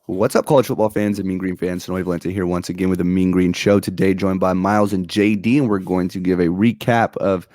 What's up, college football fans and Mean Green fans? Sonoy Valente here once again with the Mean Green Show. Today, joined by Miles and JD, and we're going to give a recap of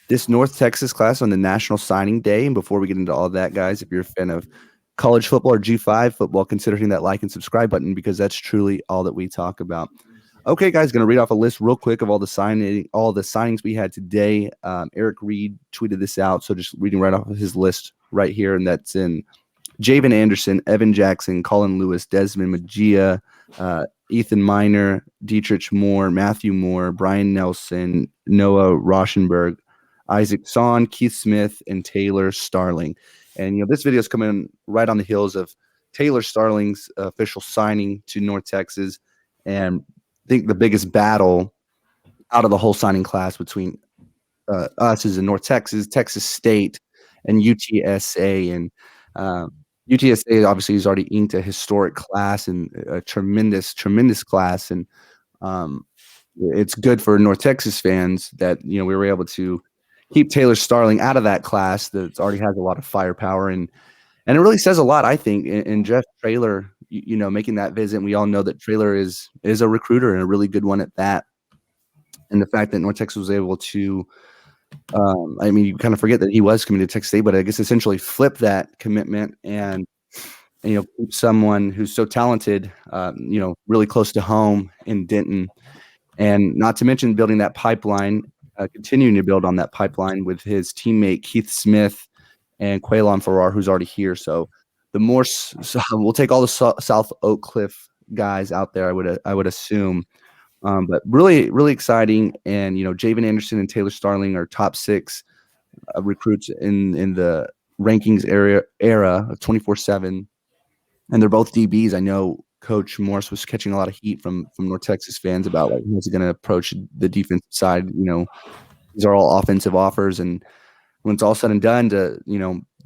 this North Texas class on the National Signing Day. And before we get into all that, guys, if you're a fan of college football or G5 football, consider hitting that like and subscribe button because that's truly all that we talk about. Okay, guys, going to read off a list real quick of all the signings we had today. Eric Reed tweeted this out, so just reading right off of his list right here, and that's in Javen Anderson, Evan Jackson, Colin Lewis, Desmond Magia, Ethan Miner, Dietrich Moore, Matthew Moore, Brian Nelson, Noah Rauschenberg, Isaac Son, Keith Smith, and Taylor Starling. And, this video is coming right on the heels of Taylor Starling's official signing to North Texas. And I think the biggest battle out of the whole signing class between us is in North Texas, Texas State, and UTSA. And UTSA obviously has already inked a historic class and a tremendous class. And it's good for North Texas fans that, we were able to keep Taylor Starling out of that class that already has a lot of firepower. And it really says a lot, I think, in Jeff Traylor, making that visit. We all know that Traylor is a recruiter and a really good one at that. And the fact that North Texas was able to, you kind of forget that he was committed to Texas State, but I guess essentially flip that commitment and keep someone who's so talented, really close to home in Denton, and not to mention building that pipeline, continuing to build on that pipeline with his teammate Keith Smith and Quaylon Farrar, who's already here. So the more we'll take all the South Oak Cliff guys out there, I would assume. But really, really exciting. And, Javen Anderson and Taylor Starling are top 6 recruits in the rankings era of 24/7. And they're both DBs. I know Coach Morris was catching a lot of heat from North Texas fans about who's going to approach the defensive side. These are all offensive offers. And when it's all said and done to,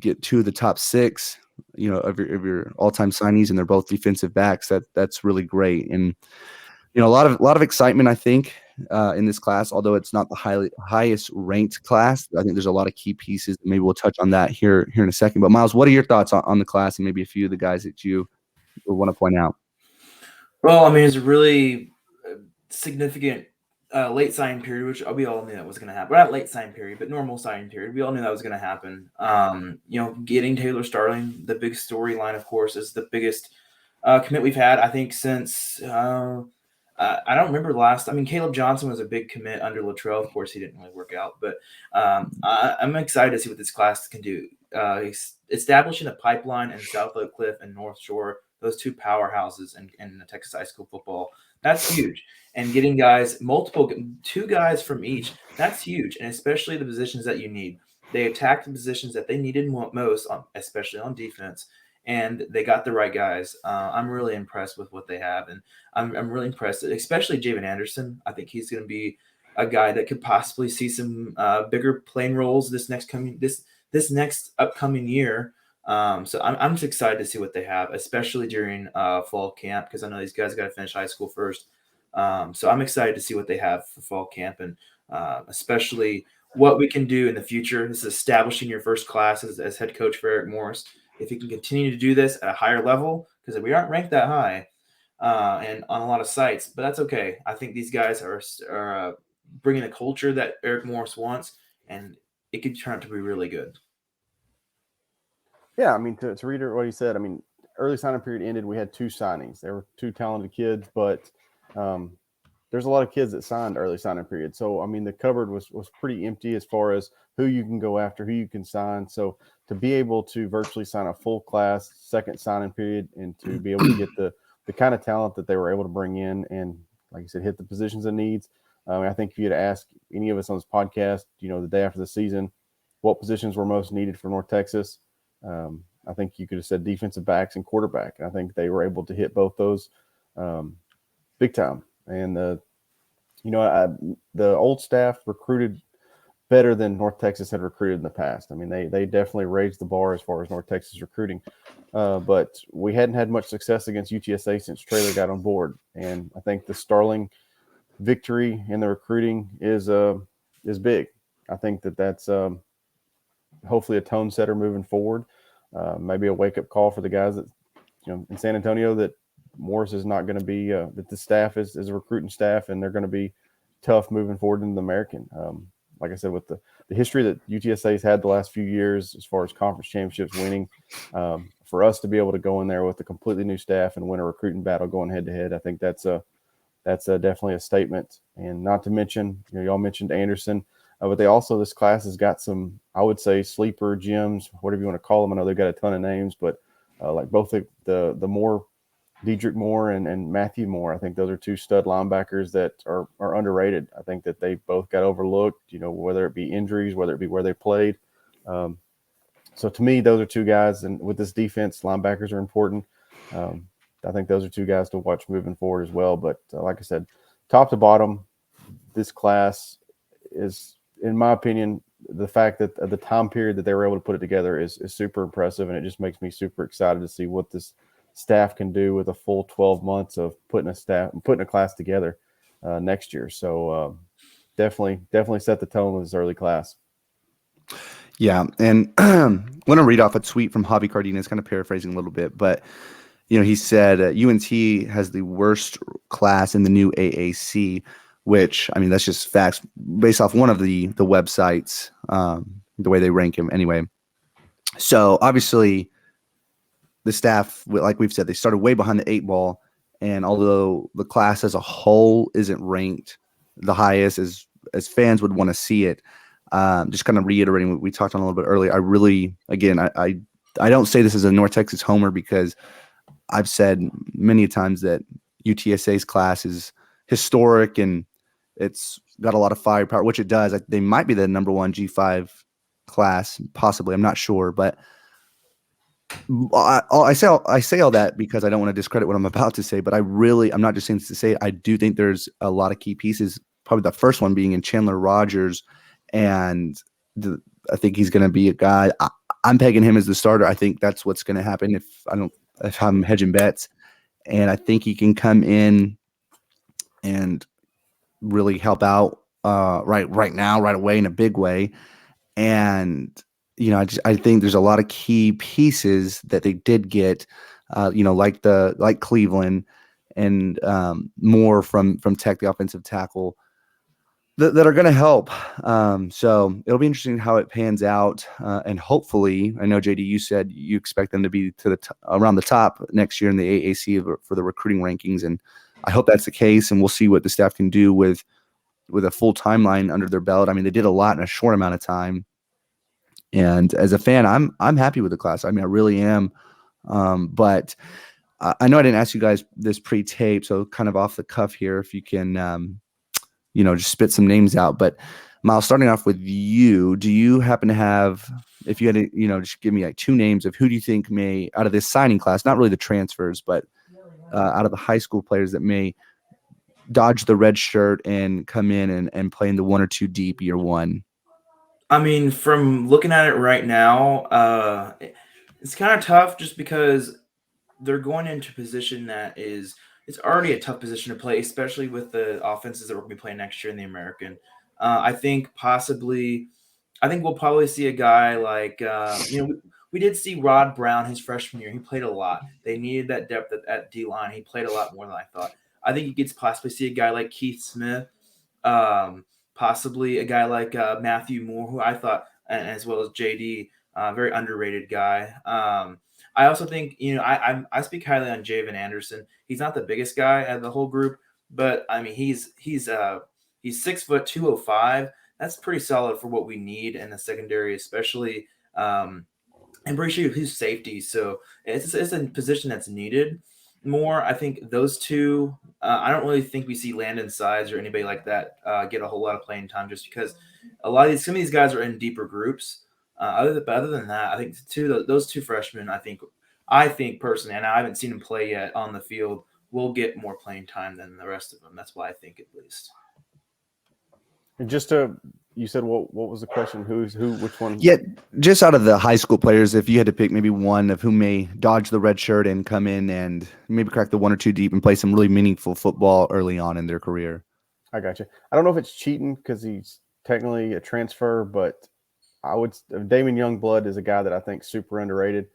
get 2 of the top 6, of your all-time signees, and they're both defensive backs, that's really great. And a lot of excitement, I think, in this class. Although it's not the highest ranked class, I think there's a lot of key pieces. Maybe we'll touch on that here in a second. But Miles, what are your thoughts on the class and maybe a few of the guys that you want to point out? Well, it's a really significant late signing period, which we all knew that was going to happen. Well, not late signing period, but normal signing period. We all knew that was going to happen. Getting Taylor Starling, the big storyline, of course, is the biggest commit we've had, I think, since I don't remember the last. Caleb Johnson was a big commit under Luttrell. Of course, he didn't really work out, but I'm excited to see what this class can do. Establishing a pipeline in South Oak Cliff and North Shore, those 2 powerhouses in the Texas high school football, that's huge. And getting guys, 2 guys from each, that's huge. And especially the positions that you need. They attacked the positions that they needed most, especially on defense, and they got the right guys. I'm really impressed with what they have, and I'm really impressed, especially Javen Anderson. I think he's going to be a guy that could possibly see some bigger playing roles this next upcoming year. So I'm just excited to see what they have, especially during fall camp, because I know these guys got to finish high school first. So I'm excited to see what they have for fall camp, and especially what we can do in the future. This is establishing your first class as head coach for Eric Morris. If you can continue to do this at a higher level, because we aren't ranked that high and on a lot of sites, but that's okay. I think these guys are bringing a culture that Eric Morris wants, and it could turn out to be really good. Yeah, to reiterate what he said, early signing period ended. We had 2 signings. There were 2 talented kids, but there's a lot of kids that signed early signing period. So, the cupboard was pretty empty as far as who you can go after, who you can sign. So to be able to virtually sign a full class second signing period and to be able to get the kind of talent that they were able to bring in and, like you said, hit the positions and needs. I think if you had asked any of us on this podcast, the day after the season, what positions were most needed for North Texas, I think you could have said defensive backs and quarterback. And I think they were able to hit both those big time. And, the old staff recruited better than North Texas had recruited in the past. They definitely raised the bar as far as North Texas recruiting. But we hadn't had much success against UTSA since Traylor got on board. And I think the Starling victory in the recruiting is big. I think that's hopefully a tone setter moving forward. Maybe a wake-up call for the guys that in San Antonio that Morris is not going to be that the staff is a recruiting staff, and they're going to be tough moving forward into the American. Like I said, with the history that UTSA has had the last few years as far as conference championships winning, for us to be able to go in there with a completely new staff and win a recruiting battle going head to head, I think that's definitely a statement. And not to mention, y'all mentioned Anderson, but they also, this class has got some, I would say, sleeper gems, whatever you want to call them. I know they've got a ton of names, but like both the Moore, Dedrick Moore and Matthew Moore, I think those are two stud linebackers that are underrated. I think that they both got overlooked, whether it be injuries, whether it be where they played. So to me, those are two guys, and with this defense, linebackers are important. I think those are two guys to watch moving forward as well. But like I said, top to bottom, this class is, in my opinion, the fact that the time period that they were able to put it together is super impressive, and it just makes me super excited to see what this staff can do with a full 12 months of putting a class together next year. So definitely set the tone with this early class. Yeah, and I want to read off a tweet from Javi Cardenas, kind of paraphrasing a little bit, but he said UNT has the worst class in the new AAC, which, I mean, that's just facts based off one of the websites, the way they rank him anyway. So obviously the staff, like we've said, they started way behind the 8 ball, and although the class as a whole isn't ranked the highest as fans would want to see it, just kind of reiterating what we talked on a little bit earlier, I really, again, I don't say this as a North Texas homer, because I've said many times that UTSA's class is historic and it's got a lot of firepower, which it does. They might be the number one G5 class, possibly. I'm not sure, but I say all that because I don't want to discredit what I'm about to say. But I'm not just saying this to say it. I do think there's a lot of key pieces. Probably the first one being in Chandler Rogers, and I think he's going to be a guy. I'm pegging him as the starter. I think that's what's going to happen if I'm hedging bets, and I think he can come in and really help out right now, right away, in a big way. And I think there's a lot of key pieces that they did get, like Cleveland and more from Tech, the offensive tackle, that are going to help. So it'll be interesting how it pans out. And hopefully, I know, JD, you said you expect them to be to around the top next year in the AAC for the recruiting rankings. And I hope that's the case. And we'll see what the staff can do with a full timeline under their belt. I mean, they did a lot in a short amount of time. And as a fan, I'm happy with the class. I mean, I really am. But I know I didn't ask you guys this pre-tape, so kind of off the cuff here, if you can, just spit some names out. But Miles, starting off with you, do you happen to have, if you had to, just give me like 2 names of who do you think may, out of this signing class, not really the transfers, but out of the high school players that may dodge the red shirt and come in and play in the 1 or 2 deep year one? I mean, from looking at it right now, it's kind of tough just because they're going into a position that it's already a tough position to play, especially with the offenses that we're going to be playing next year in the American. I think we'll probably see a guy like, we did see Rod Brown his freshman year. He played a lot. They needed that depth at D-line. He played a lot more than I thought. I think you could possibly see a guy like Keith Smith, possibly a guy like Matthew Moore, who I thought, as well as JD, very underrated guy. I also think, I speak highly on Javen Anderson. He's not the biggest guy out of the whole group, but I mean, he's 6 foot 205. That's pretty solid for what we need in the secondary, especially I'm pretty sure his safety. So it's a position that's needed more. I think those two. I don't really think we see Landon Sides or anybody like that get a whole lot of playing time, just because some of these guys are in deeper groups. Other than that, I think those 2 freshmen, I think personally, and I haven't seen them play yet on the field, will get more playing time than the rest of them. That's why I think, at least. And you said what was the question? Which one? Yeah, just out of the high school players, if you had to pick maybe one of who may dodge the red shirt and come in and maybe crack the 1 or 2 deep and play some really meaningful football early on in their career. I got you. I don't know if it's cheating because he's technically a transfer, but Damon Youngblood is a guy that I think super underrated.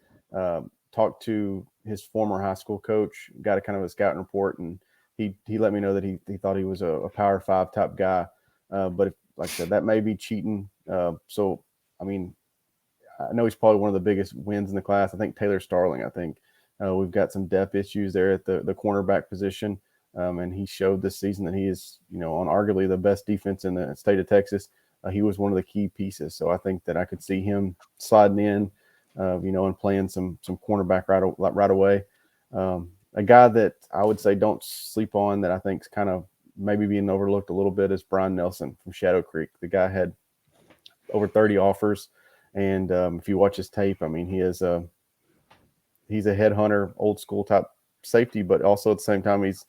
talked to his former high school coach, got a kind of a scouting report, and he let me know that he thought he was a Power 5 type guy. But if, like I said, that may be cheating. So, I mean, I know he's probably one of the biggest wins in the class. I think Taylor Starling, we've got some depth issues there at the cornerback position. And he showed this season that he is, on arguably the best defense in the state of Texas. He was one of the key pieces. So I think that I could see him sliding in, and playing some cornerback right away. A guy that I would say don't sleep on that I think is kind of maybe being overlooked a little bit is Brian Nelson from Shadow Creek. The guy had over 30 offers. And if you watch his tape, I mean, he's a headhunter, old school type safety, but also at the same time, he's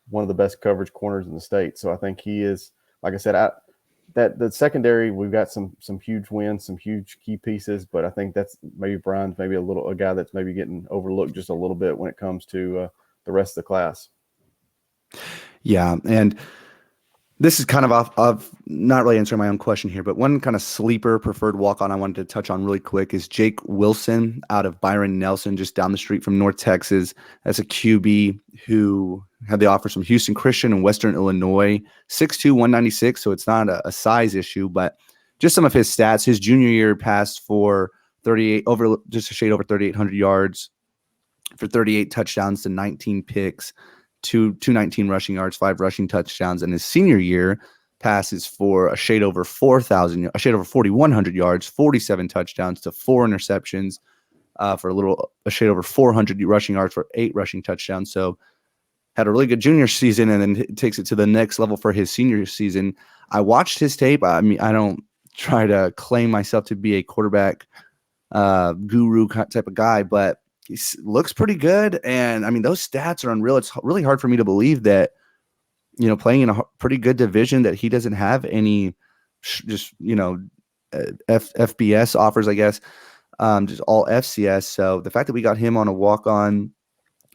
one of the best coverage corners in the state. So I think he is, like I said, that the secondary, we've got some huge wins, some huge key pieces, but I think that's maybe Brian's maybe a guy that's maybe getting overlooked just a little bit when it comes to the rest of the class. Yeah, and this is kind of off of not really answering my own question here, but one kind of sleeper preferred walk-on I wanted to touch on really quick is Jake Wilson out of Byron Nelson, just down the street from North Texas. That's a QB who had the offers from Houston Christian and Western Illinois, 6'2", 196, so it's not a size issue, but just some of his stats. His junior year passed for just a shade over 3,800 yards for 38 touchdowns to 19 picks. 219 rushing yards, 5 rushing touchdowns, and his senior year passes for a shade over 4,100 yards, 47 touchdowns to 4 interceptions, for a shade over 400 rushing yards for 8 rushing touchdowns. So had a really good junior season, and then takes it to the next level for his senior season. I watched his tape. I mean, I don't try to claim myself to be a quarterback guru type of guy, but he looks pretty good. And I mean, those stats are unreal. It's really hard for me to believe that, playing in a pretty good division, that he doesn't have any FBS offers, I guess, just all FCS. So the fact that we got him on a walk-on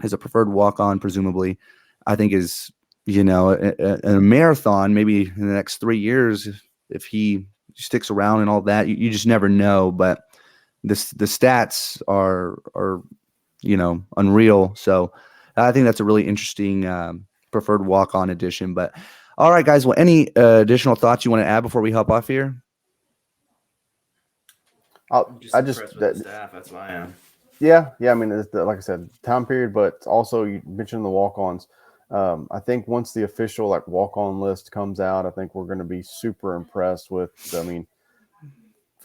as a preferred walk-on, presumably, I think is, a marathon, maybe in the next 3 years, if he sticks around and all that, you just never know. But the stats are unreal. So I think that's a really interesting preferred walk-on addition. But all right, guys. Well, any additional thoughts you want to add before we hop off here? I'm just impressed with the staff. That's why I am. Yeah. I mean, like I said, time period, but also you mentioned the walk-ons. I think once the official walk-on list comes out, I think we're going to be super impressed with. I mean,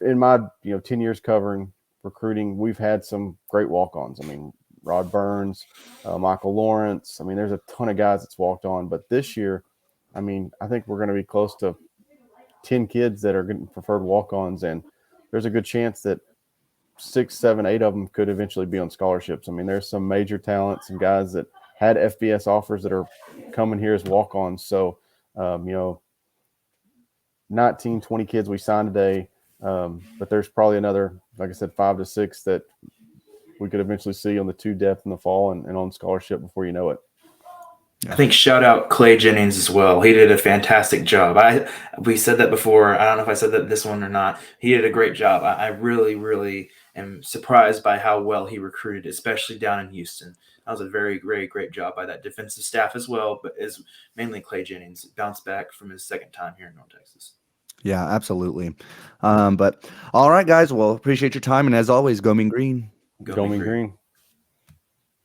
in my 10 years covering recruiting, we've had some great walk-ons. I mean, Rod Burns, Michael Lawrence. I mean, there's a ton of guys that's walked on. But this year, I mean, I think we're going to be close to 10 kids that are getting preferred walk-ons, and there's a good chance that 6, 7, 8 of them could eventually be on scholarships. I mean, there's some major talent, some guys that had FBS offers that are coming here as walk-ons. So, 19, 20 kids we signed today. But there's probably another, like I said, 5 to 6 that we could eventually see on the 2 depth in the fall and on scholarship before you know it. I think shout out Clay Jennings as well. He did a fantastic job. We said that before. I don't know if I said that this one or not. He did a great job. I really, really am surprised by how well he recruited, especially down in Houston. That was a very, very great job by that defensive staff as well, but is mainly Clay Jennings. Bounced back from his second time here in North Texas. Yeah, absolutely. But all right, guys. Well, appreciate your time, and as always, go Mean Green. Go Mean Green.